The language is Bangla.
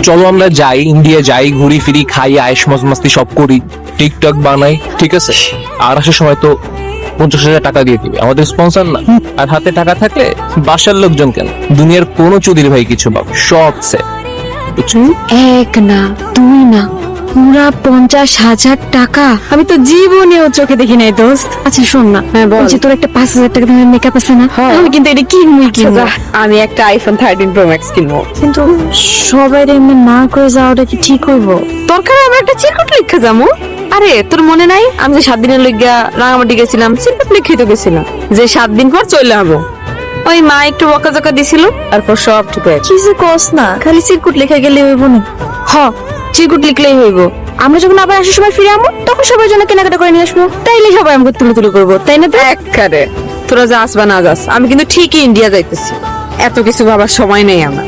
চলো আমরা যাই, ইন্ডিয়া যাই, ঘুরি ফিরি, খাই, আয়েশ মজ মাস্তি সব করি, টিকটক বানাই, ঠিক আছে? আর আসার সময় তো 50,000 টাকা দিয়ে দিবে, আমাদের স্পন্সর না। আর হাতে টাকা থাকলে বাসার লোকজন কেন, দুনিয়ার কোনো চুদির ভাই কিছু পাবে, সব সে। এক না দুই না, পুরা 50,000 টাকা আমি তো জীবনেও চোখে দেখি নাই দোস্ত। আচ্ছা শোন না, বলছি তোর একটা 5,000 টাকা দামের মেকআপ আছে না? আমি কিন্তু এটা কিনবই কিনবো। আমি একটা আইফোন 13 প্রো ম্যাক্স কিনবো। কিন্তু সবাই এমনি না করে যাওয়াটা কি ঠিক হইব? দরকার আমরা একটা চিরকুট লিখে যাবো। আরে তোর মনে নাই আমি যে 7 দিনের লিগা রাঙামাটি গেছিলাম, চিরকুট লিখে তো গেছিলাম যে 7 দিন পর চলে যাবো। ওই মা একটু বকাঝকা দিছিল, তারপর সব ঠিক হয়ে গেছে। কিছু কস না, খালি চিরকুট লেখা গেলে হইব না? হ, চিরকুট লিখলেই হইব। আমরা যখন আবার আসার সময় ফিরে আমো তখন সবার জন্য কেনাকাটা করে নিয়ে আসবো, তাইলে সবাই আমাকে তুলে তুলে করবো, তাই না? তো একবারে তোরা যাস বা না যাস, আমি কিন্তু ঠিকই ইন্ডিয়া যাইতেছি। এত কিছু ভাবার সময় নেই আমার।